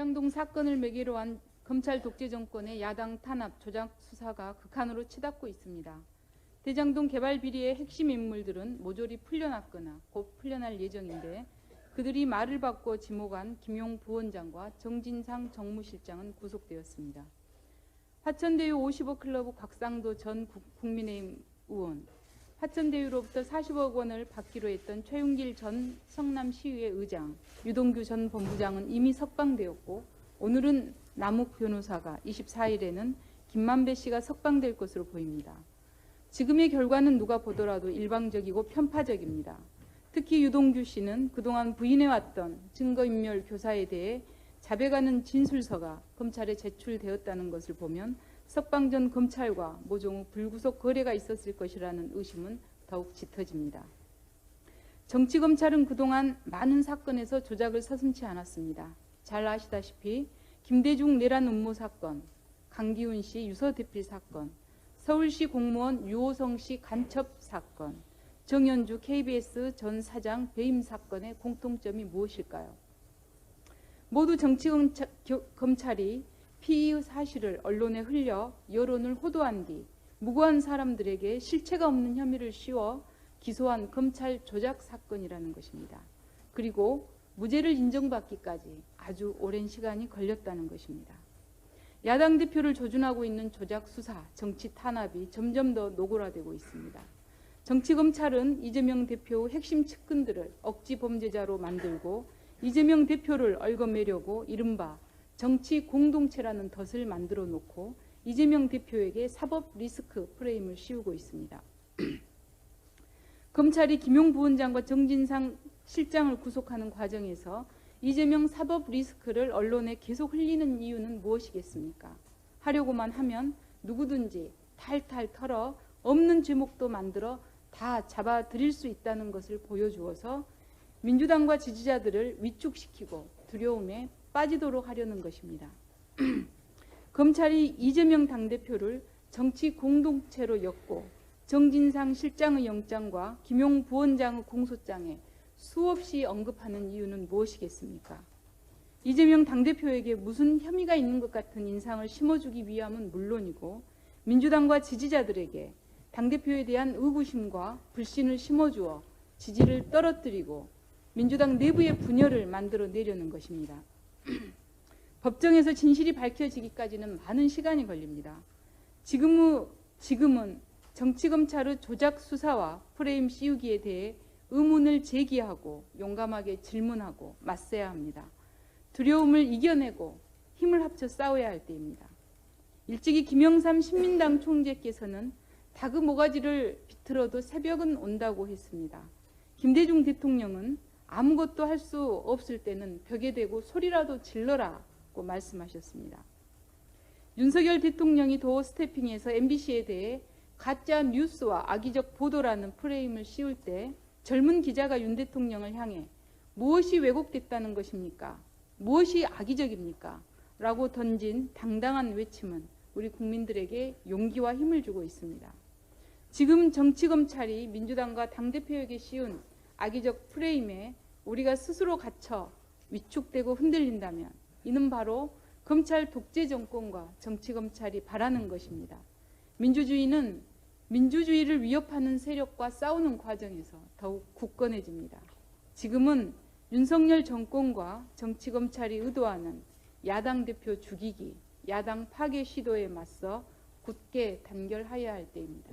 대장동 사건을 매개로 한 검찰 독재 정권의 야당 탄압 조작 수사가 극한으로 치닫고 있습니다. 대장동 개발 비리의 핵심 인물들은 모조리 풀려났거나 곧 풀려날 예정인데 그들이 말을 바꿔 지목한 김용 부원장과 정진상 정무실장은 구속되었습니다. 화천대유 55클럽 곽상도 전 국민의힘 의원, 화천대유로부터 40억 원을 받기로 했던 최윤길 전 성남시의회 의장, 유동규 전 본부장은 이미 석방되었고 오늘은 남욱 변호사가 24일에는 김만배 씨가 석방될 것으로 보입니다. 지금의 결과는 누가 보더라도 일방적이고 편파적입니다. 특히 유동규 씨는 그동안 부인해왔던 증거인멸 교사에 대해 자백하는 진술서가 검찰에 제출되었다는 것을 보면 석방 전 검찰과 모종의 불구속 거래가 있었을 것이라는 의심은 더욱 짙어집니다. 정치검찰은 그동안 많은 사건에서 조작을 서슴지 않았습니다. 잘 아시다시피 김대중 내란 음모 사건, 강기훈 씨 유서 대필 사건, 서울시 공무원 유호성 씨 간첩 사건, 정연주 KBS 전 사장 배임 사건의 공통점이 무엇일까요? 모두 정치검찰이 피의의 사실을 언론에 흘려 여론을 호도한 뒤 무고한 사람들에게 실체가 없는 혐의를 씌워 기소한 검찰 조작 사건이라는 것입니다. 그리고 무죄를 인정받기까지 아주 오랜 시간이 걸렸다는 것입니다. 야당 대표를 조준하고 있는 조작 수사, 정치 탄압이 점점 더 노골화되고 있습니다. 정치검찰은 이재명 대표의 핵심 측근들을 억지 범죄자로 만들고 이재명 대표를 얽어매려고 이른바 정치 공동체라는 덫을 만들어 놓고 이재명 대표에게 사법 리스크 프레임을 씌우고 있습니다. 검찰이 김용 부원장과 정진상 실장을 구속하는 과정에서 이재명 사법 리스크를 언론에 계속 흘리는 이유는 무엇이겠습니까? 하려고만 하면 누구든지 탈탈 털어 없는 제목도 만들어 다 잡아들일 수 있다는 것을 보여주어서 민주당과 지지자들을 위축시키고 두려움에 빠지도록 하려는 것입니다. 검찰이 이재명 당대표를 정치 공동체로 엮고 정진상 실장의 영장과 김용 부원장의 공소장에 수없이 언급하는 이유는 무엇이겠습니까? 이재명 당대표에게 무슨 혐의가 있는 것 같은 인상을 심어주기 위함은 물론이고 민주당과 지지자들에게 당대표에 대한 의구심과 불신을 심어주어 지지를 떨어뜨리고 민주당 내부의 분열을 만들어내려는 것입니다. 법정에서 진실이 밝혀지기까지는 많은 시간이 걸립니다. 지금은 정치검찰의 조작 수사와 프레임 씌우기에 대해 의문을 제기하고 용감하게 질문하고 맞서야 합니다. 두려움을 이겨내고 힘을 합쳐 싸워야 할 때입니다. 일찍이 김영삼 신민당 총재께서는 닭의 모가지를 비틀어도 새벽은 온다고 했습니다. 김대중 대통령은 아무것도 할 수 없을 때는 벽에 대고 소리라도 질러라고 말씀하셨습니다. 윤석열 대통령이 도어 스태핑에서 MBC에 대해 가짜 뉴스와 악의적 보도라는 프레임을 씌울 때 젊은 기자가 윤 대통령을 향해 무엇이 왜곡됐다는 것입니까? 무엇이 악의적입니까? 라고 던진 당당한 외침은 우리 국민들에게 용기와 힘을 주고 있습니다. 지금 정치검찰이 민주당과 당대표에게 씌운 악의적 프레임에 우리가 스스로 갇혀 위축되고 흔들린다면 이는 바로 검찰 독재 정권과 정치검찰이 바라는 것입니다. 민주주의는 민주주의를 위협하는 세력과 싸우는 과정에서 더욱 굳건해집니다. 지금은 윤석열 정권과 정치검찰이 의도하는 야당 대표 죽이기, 야당 파괴 시도에 맞서 굳게 단결하여야 할 때입니다.